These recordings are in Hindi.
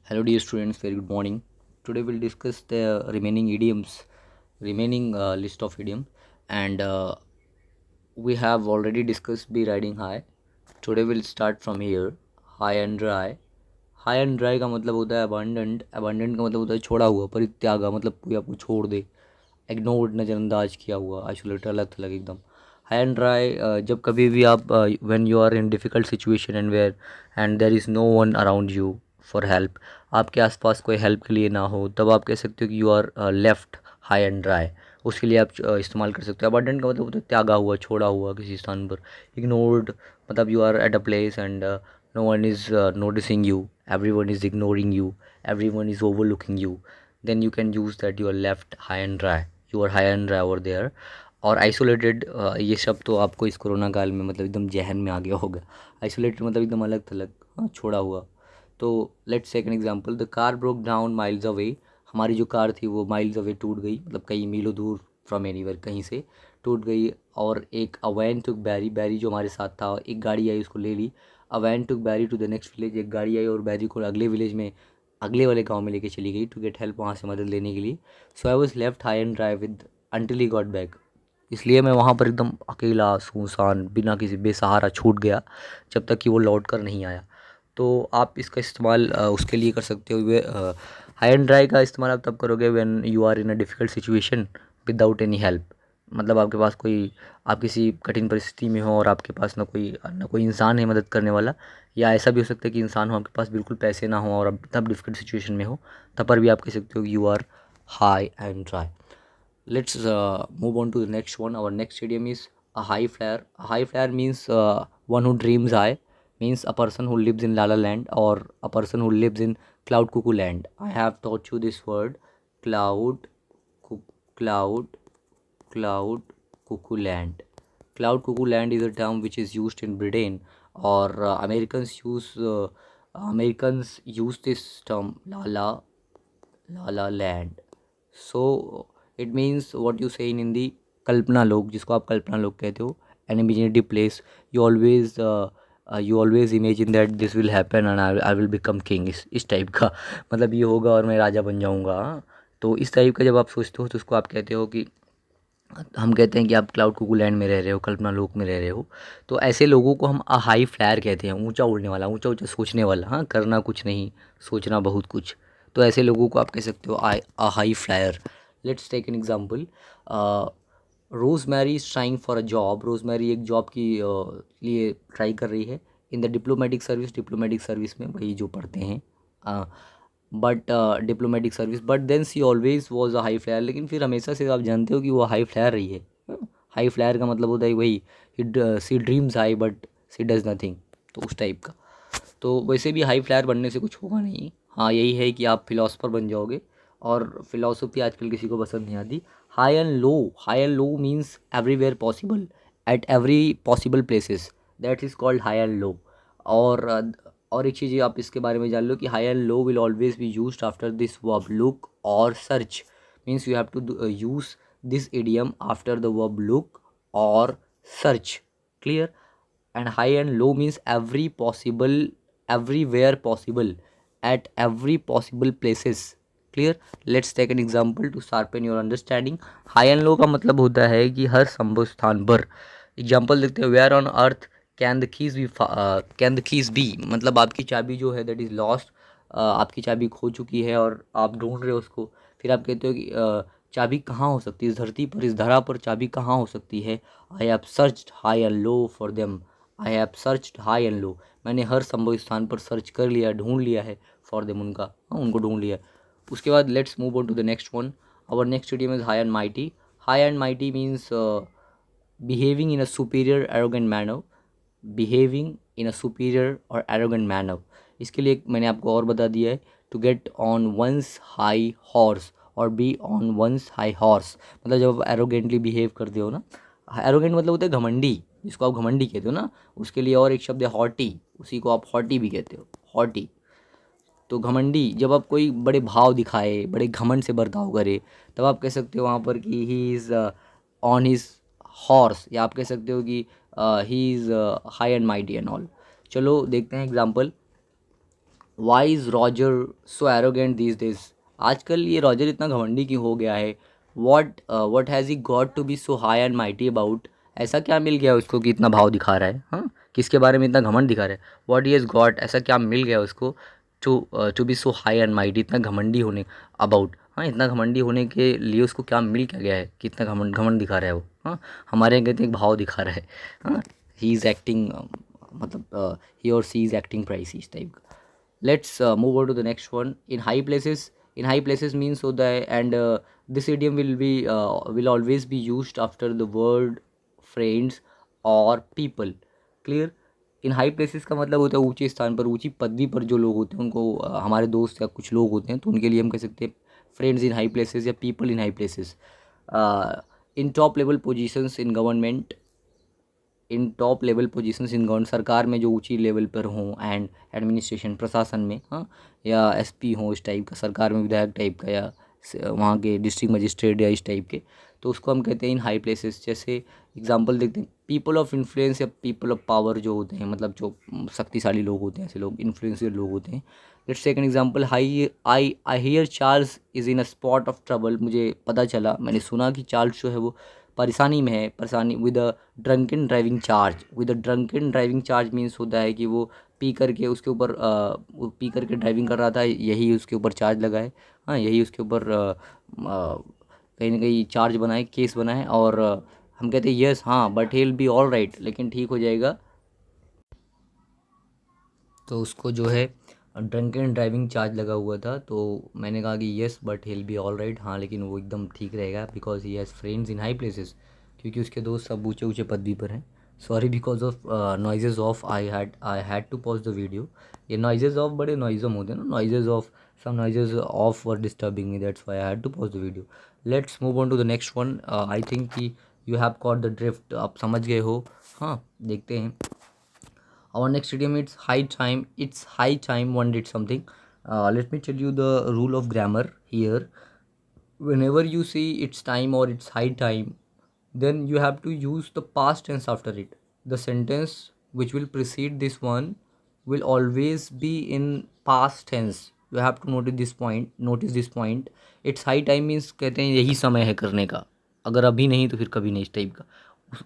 Hello, dear students. Very good morning. Today we'll discuss the remaining idioms, remaining list of idioms, and we have already discussed be riding high. Today we'll start from here. High and dry. High and dry का मतलब होता है अबंडेंट. अबंडेंट का मतलब होता है छोड़ा हुआ, परित्यागा, मतलब कोई आपको छोड़ दे. इग्नोर्ड, नज़रअंदाज किया हुआ, आइसोलेटेड, अलग थलग एकदम. हाई एंड ड्राई जब कभी भी आप when you are in difficult situation and there is no one around you for help, आपके आसपास कोई हेल्प के लिए ना हो, तब आप कह सकते हो कि you are left high and dry. उसके लिए आप इस्तेमाल कर सकते हो. अबंडेंट का मतलब होता है त्यागा हुआ, छोड़ा हुआ किसी स्थान पर. इग्नोर्ड मतलब you are at a place and no one is noticing you, everyone is ignoring you, everyone is overlooking you, then you can use that you are left high and dry, you are high and dry over there. और आइसोलेटेड, ये शब्द तो आपको इस कोरोना काल में मतलब एकदम जहन में आ गया होगा. आइसोलेटेड मतलब एकदम अलग थलग, हाँ, छोड़ा हुआ. तो let's take an example. The car broke down miles away. हमारी जो कार थी वो माइल्स अवे टूट गई, मतलब कई मीलों दूर, फ्रॉम एनीवेयर, कहीं से टूट गई. और एक अवैन टुक बैरी, बैरी जो हमारे साथ था, एक गाड़ी आई उसको ले ली. A van took Barry to the next village, एक गाड़ी आई और बैरी को अगले विलेज में, अगले वाले गांव में लेके चली गई टू गेट हेल्प, वहाँ से मदद लेने के लिए. So I was left high and dry with until he got back. इसलिए मैं वहाँ पर एकदम अकेला, सुनसान, बिना किसी, बेसहारा छूट गया जब तक कि वो लौट कर नहीं आया. तो आप इसका इस्तेमाल उसके लिए कर सकते हो. हाई एंड ड्राई का इस्तेमाल आप तब करोगे when you are in a difficult situation without any help. मतलब आपके पास कोई, आप किसी कठिन परिस्थिति में हो और आपके पास ना कोई इंसान है मदद करने वाला, या ऐसा भी हो सकता है कि इंसान हो, आपके पास बिल्कुल पैसे ना हो और अब तब डिफ़िकल्ट सिचुएशन में हो, तब पर भी आप कह सकते हो you are high and dry. Let's move on to the next one. Our next idiom is a high flyer. A high flyer means one who dreams high, means a person who lives in Lala land or a person who lives in cloud cuckoo land. I have taught you this word, cloud, cloud, cloud cuckoo land. Cloud cuckoo land is a term which is used in Britain, or Americans use this term Lala land. So it means what you say in Hindi, कल्पना लोक, जिसको आप कल्पना लोक कहते हो, an imaginative place. You always imagine that this will happen and I will become king. इस टाइप का मतलब ये होगा और मैं राजा बन जाऊंगा, हाँ. तो इस टाइप का जब आप सोचते हो तो उसको आप कहते हो कि, हम कहते हैं कि आप क्लाउड कुकू लैंड में रह रहे हो, कल्पना लोक में रह रहे हो. तो ऐसे लोगों को हम अ हाई फ्लायर कहते हैं, ऊंचा उड़ने वाला, ऊंचा ऊंचा सोचने वाला, हाँ, करना कुछ नहीं, सोचना बहुत कुछ. तो ऐसे लोगों को आप कह सकते हो a high flyer. Let's take an example. Rosemary is trying for a job. Rosemary एक जॉब की लिए ट्राई कर रही है in the diplomatic service. Diplomatic service में वही जो पढ़ते हैं, but diplomatic service. But then she always was a high flyer. लेकिन फिर हमेशा से आप जानते हो कि वो हाई फ्लायर रही है. हाई फ्लायर का मतलब होता है वही, she dreams high but she does nothing, तो उस टाइप का. तो वैसे भी हाई फ्लायर बनने से कुछ होगा नहीं. हाँ, यही है कि आप फिलोसफर बन जाओगे, और फिलोसफी आजकल किसी को पसंद नहीं आती. High and low. High and low means everywhere possible, at every possible places, that is called high and लो. और और एक चीज़ आप इसके बारे में जान लो कि high and low will always be used after this verb look और search. Means you have to use this idiom after the verb look or search. Clear? And high and low means every possible, everywhere possible, at every possible places. Clear? Let's take an example to sharpen your understanding. High and low का मतलब होता है कि हर संभव स्थान पर. एग्जाम्पल देखते हैं. Where on earth can the keys be, can the keys be मतलब आपकी चाबी जो है दैट इज़ लॉस्ट. आपकी चाबी खो चुकी है और आप ढूंढ रहे हो उसको. फिर आप कहते हो कि चाबी कहाँ हो सकती है इस धरती पर, इस धरा पर चाबी कहाँ हो सकती है. I have searched high and low for them. I have searched high and लो, मैंने हर संभव स्थान पर सर्च कर लिया, ढूंढ लिया है. फॉर देम उनका, हाँ, उनको ढूंढ लिया. उसके बाद let's move on to the next one. Our next idiom is high and mighty. High and mighty means behaving in a superior arrogant manner. Behaving in a superior और एरोगेंट मैनर. इसके लिए मैंने आपको और बता दिया है, to get on one's high horse और be on one's high horse. मतलब जब आप एरोगेंटली बिहेव करते हो ना, एरोगेंट मतलब होता है घमंडी, जिसको आप घमंडी कहते हो ना, उसके लिए और एक शब्द है हॉटी, उसी को आप हॉटी भी कहते हो, हॉटी. तो घमंडी, जब आप कोई बड़े भाव दिखाए, बड़े घमंड से बर्ताव करे, तब आप कह सकते हो वहाँ पर कि he is on his horse, या आप कह सकते हो कि he is high and mighty and all. चलो देखते हैं example. Why is Roger so arrogant these days. आजकल ये रॉजर इतना घमंडी क्यों हो गया है? What has he got to be so high and mighty about? ऐसा क्या मिल गया उसको कि इतना भाव दिखा रहा है? हाँ, किसके बारे में इतना घमंड दिखा रहा है? वॉट ही हैज़ गॉट, ऐसा क्या मिल गया उसको to be so high and mighty, इतना घमंडी होने अबाउट? हाँ, इतना घमंडी होने के लिए उसको क्या मिल क्या गया है कि इतना घमंड घमंड दिखा रहा है वो? हाँ, हमारे यहाँ कहते हैं भाव दिखा रहा है। हाँ, ही इज़ एक्टिंग, मतलब ही और सी इज़ एक्टिंग प्राइस टाइप का। Let's move on to the next one. In high places means होता है, and this idiom will always be used after the word friends or people. Clear? In high places का मतलब होता है ऊंचे स्थान पर, ऊंची पदवी पर जो लोग होते हैं उनको हमारे दोस्त या कुछ लोग होते हैं तो उनके लिए हम कह सकते हैं फ्रेंड्स इन हाई प्लेसेस या people in high places. In top level positions in government, in top level positions in government, सरकार में जो ऊंची लेवल पर हों, एंड एडमिनिस्ट्रेशन, प्रशासन में, हाँ, या एसपी हों इस टाइप का, सरकार में विधायक टाइप का, या वहाँ के डिस्ट्रिक्ट मजिस्ट्रेट या इस टाइप के, तो उसको हम कहते हैं इन हाई प्लेसेस। जैसे एग्जांपल देखते हैं, पीपल ऑफ इन्फ्लुएंस या पीपल ऑफ पावर जो होते हैं, मतलब जो शक्तिशाली लोग होते हैं, ऐसे लोग इन्फ्लुएंशियल लोग होते हैं। Let's take an example, I hear Charles is in a spot of trouble. मुझे पता चला, मैंने सुना कि चार्ल्स जो है वो परेशानी में है, परेशानी with a drunken driving charge. With a drunken driving charge means होता है कि वो पी करके उसके ऊपर वो पी करके ड्राइविंग कर रहा था, यही उसके ऊपर चार्ज लगा है। हाँ, यही उसके ऊपर कहीं ना कहीं चार्ज बना है, केस बना है, और हम कहते हैं यस, हाँ, but he will be all right, लेकिन ठीक हो जाएगा। तो उसको जो है ड्रंकन ड्राइविंग चार्ज लगा हुआ था, तो मैंने कहा कि yes but he will be all right, हाँ, लेकिन वो एकदम ठीक रहेगा because he has friends in high places, क्योंकि उसके दोस्त सब ऊँचे ऊँचे पदवी पर हैं। Sorry because of noises of, I had to pause the video. ये नॉइजेज ऑफ बड़े नॉइजम होते हैं ना, noises of, some noises of were disturbing me, that's why I had to pause the video. Let's move on to the next one. I think कि you have caught the drift, आप समझ गए हो। हाँ, देखते हैं। Our next idiom, it's high time. It's high time one did something. Let me tell you the rule of grammar here. Whenever you see it's time or it's high time, then you have to use the past tense after it. The sentence which will precede this one will always be in past tense. You have to notice this point. Notice this point. It's high time means कहते हैं यही समय है करने का, अगर अभी नहीं तो फिर कभी नहीं, इस टाइप का।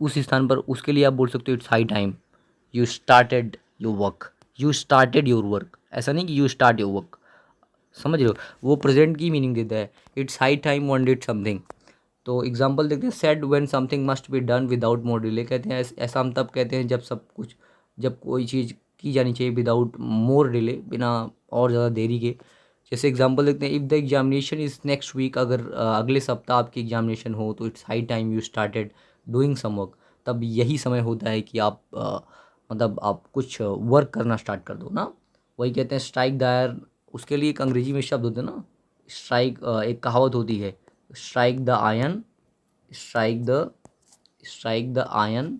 उस स्थान पर उसके लिए आप बोल सकते हो it's high time you started your work, you started your work. ऐसा नहीं कि यू स्टार्ट योर वर्क, समझ रहे हो? वो प्रेजेंट की मीनिंग देता है, it's high time one did something. तो एग्जांपल देखते हैं, said when something must be done without more delay. कहते हैं ऐसा हम तब कहते हैं जब सब कुछ, जब कोई चीज़ की जानी चाहिए विदाउट मोर डिले, बिना और ज़्यादा देरी के। जैसे एग्जांपल देखते हैं, if the examination is next week, अगर अगले सप्ताह आपकी एग्जामिनेशन हो तो it's high time you started doing some work. तब यही समय होता है कि आप मतलब आप कुछ वर्क करना स्टार्ट कर दो ना। वही कहते हैं स्ट्राइक दायर, उसके लिए एक अंग्रेजी में शब्द होते हैं ना, स्ट्राइक, एक कहावत होती है, strike the ion, strike the strike the iron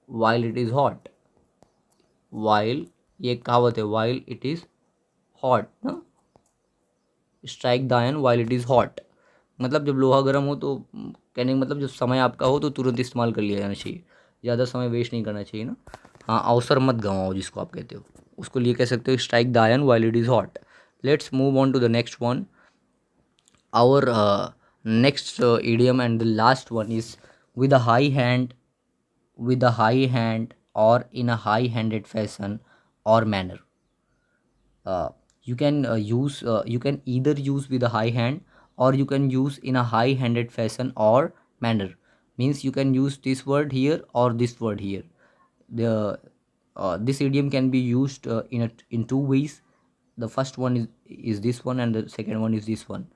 while it is hot. While, ये एक कहावत है, वाइल इट इज़ हॉट ना, strike the iron while it is hot, मतलब जब लोहा गर्म हो तो कहने का मतलब जब समय आपका हो तो तुरंत इस्तेमाल कर लिया जाना चाहिए, ज़्यादा समय वेस्ट नहीं करना चाहिए ना। हाँ, अवसर मत गंवाओ जिसको आप कहते हो, उसको लिए कह सकते हो strike the iron while it is hot. Let's move on to the next one. Our next idiom and the last one is with a high hand, with a high hand, or in a high-handed fashion or manner. You can either use with a high hand, or you can use in a high-handed fashion or manner. Means you can use this word here or this word here. The This idiom can be used in two ways. The first one is this one, and the second one is this one.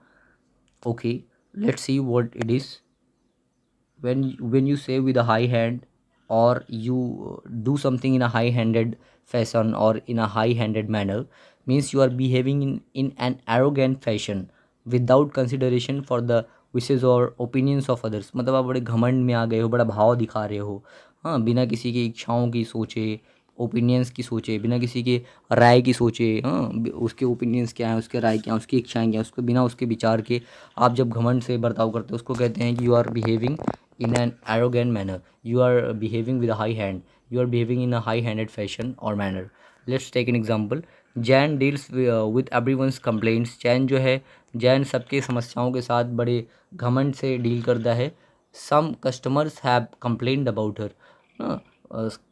Okay, let's see what it is. When you say with a high hand, or you do something in a high handed fashion or in a high handed manner, means you are behaving in an arrogant fashion without consideration for the wishes or opinions of others। मतलब आप बड़े घमंड में आ गए हो, बड़ा भाव दिखा रहे हो, हाँ, बिना किसी की इच्छाओं की सोचे, ओपिनियंस की सोचे, बिना किसी के राय की सोचे, हाँ, उसके ओपिनियंस क्या है, उसके राय क्या है, उसकी इच्छाएं क्या हैं, उसको बिना उसके विचार के आप जब घमंड से बर्ताव करते हो, उसको कहते हैं कि you are behaving in an arrogant manner, you are behaving with a high hand, you are behaving in a high handed fashion or manner। Let's take an example, Jain deals with everyone's complaints. Jain सबके समस्याओं के साथ बड़े घमंड से डील करता है। Some customers have complained about her.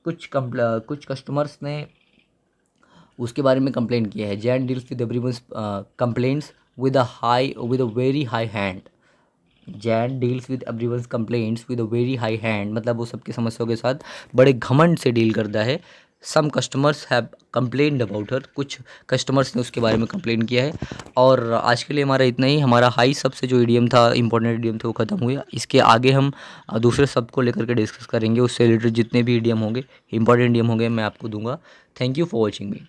कुछ कस्टमर्स ने उसके बारे में कंप्लेंट किया है। Jain deals with everyone's complaints with a very high hand. Jain deals with everyone's complaints with a very high hand, मतलब वो सबकी समस्याओं के साथ बड़े घमंड से डील करता है। Some customers have complained about her, कुछ कस्टमर्स ने उसके बारे में कंप्लेन किया है। और आज के लिए हमारा इतना ही। हमारा हाई सबसे जो इडियम था, इंपॉर्टेंट इडियम थे, वो खत्म हुआ। इसके आगे हम दूसरे शब्द को लेकर के डिस्कस करेंगे। उससे रिलेटेड जितने भी इडियम होंगे, इंपॉर्टेंट इडियम होंगे, मैं आपको दूंगा। Thank you for watching me.